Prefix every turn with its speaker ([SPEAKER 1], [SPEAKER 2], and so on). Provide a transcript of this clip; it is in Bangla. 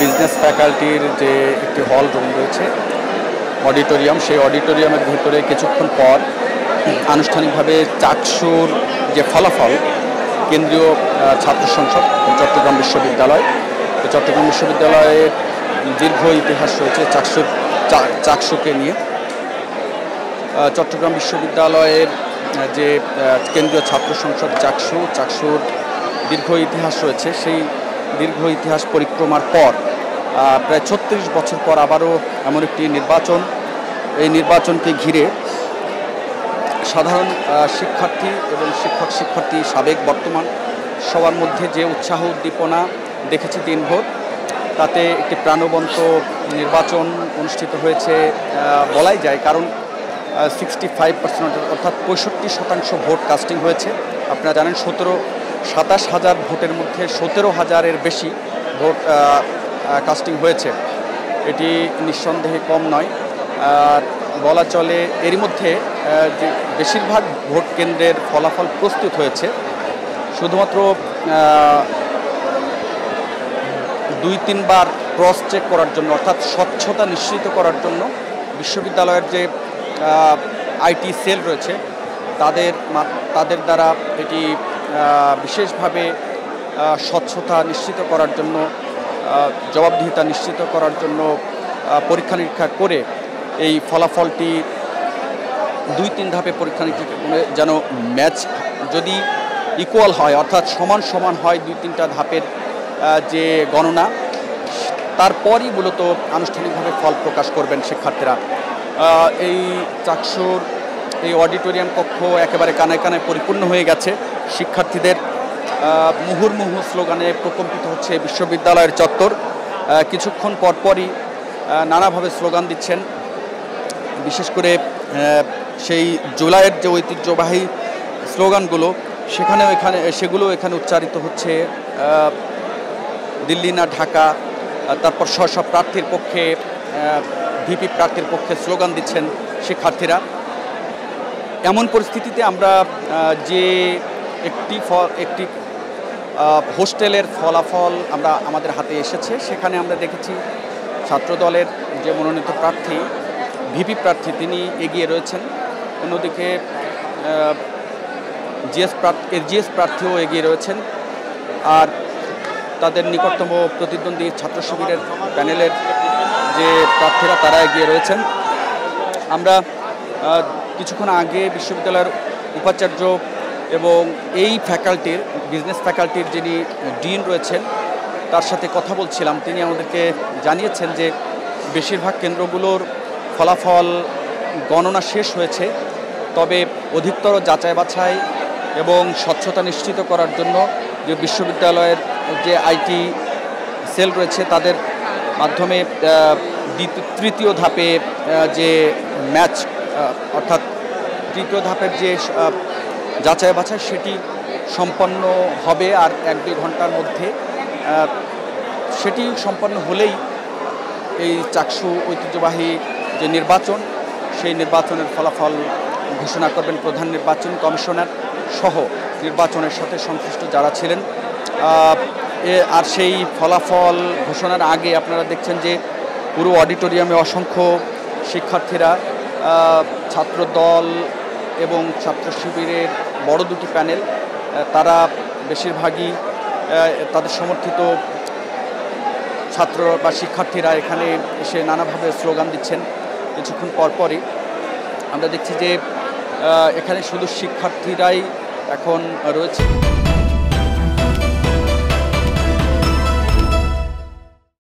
[SPEAKER 1] বিজনেস ফ্যাকাল্টির যে একটি হল রুম রয়েছে, অডিটোরিয়াম, সেই অডিটোরিয়ামের ভেতরে কিছুক্ষণ পর আনুষ্ঠানিকভাবে চাকসুর যে ফলাফল কেন্দ্রীয় ছাত্র সংসদ চট্টগ্রাম বিশ্ববিদ্যালয়, চট্টগ্রাম বিশ্ববিদ্যালয়ের দীর্ঘ ইতিহাস রয়েছে চাকসুকে নিয়ে। চট্টগ্রাম বিশ্ববিদ্যালয়ের যে কেন্দ্রীয় ছাত্র সংসদ চাকসুর দীর্ঘ ইতিহাস রয়েছে, সেই দীর্ঘ ইতিহাস পরিক্রমার পর প্রায় ৩৬ বছর পর আবারও এমন একটি নির্বাচন, এই নির্বাচনকে ঘিরে সাধারণ শিক্ষার্থী এবং শিক্ষার্থী সাবেক বর্তমান সবার মধ্যে যে উৎসাহ উদ্দীপনা দেখেছি দিনভর, তাতে একটি প্রাণবন্ত নির্বাচন অনুষ্ঠিত হয়েছে বলাই যায়। কারণ 65% অর্থাৎ 65% ভোট কাস্টিং হয়েছে। আপনারা জানেন 27,000 ভোটের মধ্যে 17,000-এর বেশি ভোট কাস্টিং হয়েছে। এটি নিঃসন্দেহে কম নয়। আর বলা চলে এরই মধ্যে যে বেশিরভাগ ভোট কেন্দ্রের ফলাফল প্রস্তুত হয়েছে, শুধুমাত্র 2-3 বার ক্রস চেক করার জন্য, অর্থাৎ স্বচ্ছতা নিশ্চিত করার জন্য বিশ্ববিদ্যালয়ের যে আইটি সেল রয়েছে তাদের দ্বারা এটি বিশেষভাবে স্বচ্ছতা নিশ্চিত করার জন্য, জবাবদিহিতা নিশ্চিত করার জন্য পরীক্ষা নিরীক্ষা করে এই ফলাফলটি 2-3 ধাপে পরীক্ষা নিরীক্ষা করে যেন ম্যাচ যদি ইকুয়াল হয়, অর্থাৎ সমান হয় 2-3টা ধাপের যে গণনা, তারপরই মূলত আনুষ্ঠানিকভাবে ফল প্রকাশ করবেন শিক্ষার্থীরা। এই চাকসুর এই অডিটোরিয়াম কক্ষ একেবারে কানায় কানায় পরিপূর্ণ হয়ে গেছে। শিক্ষার্থীদের মুহুর্মুহু স্লোগানে প্রকম্পিত হচ্ছে বিশ্ববিদ্যালয়ের চত্বর। কিছুক্ষণ পরপরই নানাভাবে স্লোগান দিচ্ছেন। বিশেষ করে সেই জুলাইয়ের যে ঐতিহ্যবাহী স্লোগানগুলো সেগুলো এখানে উচ্চারিত হচ্ছে। দিল্লি না ঢাকা, তারপর স্ব প্রার্থীর পক্ষে, ভিপি প্রার্থীর পক্ষে স্লোগান দিচ্ছেন শিক্ষার্থীরা। এমন পরিস্থিতিতে আমরা যে একটি হোস্টেলের ফলাফল আমাদের হাতে এসেছে, সেখানে আমরা দেখেছি ছাত্রদলের যে মনোনীত প্রার্থী, ভিপি প্রার্থী, তিনি এগিয়ে রয়েছেন। অন্যদিকে জিএস প্রার্থীও এগিয়ে রয়েছেন। আর তাদের নিকটতম প্রতিদ্বন্দ্বী ছাত্র শিবিরের প্যানেলের যে প্রার্থীরা তারা এগিয়ে রয়েছেন। আমরা কিছুক্ষণ আগে বিশ্ববিদ্যালয়ের উপাচার্য এবং এই ফ্যাকাল্টির, বিজনেস ফ্যাকাল্টির যিনি ডিন রয়েছেন, তার সাথে কথা বলছিলাম। তিনি আমাদেরকে জানিয়েছেন যে বেশিরভাগ কেন্দ্রগুলোর ফলাফল গণনা শেষ হয়েছে, তবে অধিকতর যাচাই বাছাই এবং স্বচ্ছতা নিশ্চিত করার জন্য যে বিশ্ববিদ্যালয়ের যে আইটি সেল রয়েছে তাদের মাধ্যমে তৃতীয় ধাপে যে ম্যাচ, অর্থাৎ তৃতীয় ধাপের যে যাচাই বাছাই সেটি সম্পন্ন হবে আর 1-2 ঘন্টার মধ্যে। সেটি সম্পন্ন হলেই এই চাকসু ঐতিহ্যবাহী যে নির্বাচন, সেই নির্বাচনের ফলাফল ঘোষণা করবেন প্রধান নির্বাচন কমিশনার সহ নির্বাচনের সাথে সংশ্লিষ্ট যারা ছিলেন। আর সেই ফলাফল ঘোষণার আগে আপনারা দেখছেন যে পুরো অডিটোরিয়ামে অসংখ্য শিক্ষার্থীরা, ছাত্রদল এবং ছাত্র শিবিরের বড় দুটি প্যানেল, তারা বেশিরভাগই তাদের সমর্থিত ছাত্র বা শিক্ষার্থীরা এখানে এসে নানাভাবে স্লোগান দিচ্ছেন। কিছুক্ষণ পরপরই আমরা দেখছি যে এখানে শুধু শিক্ষার্থীরাই এখন রয়েছে।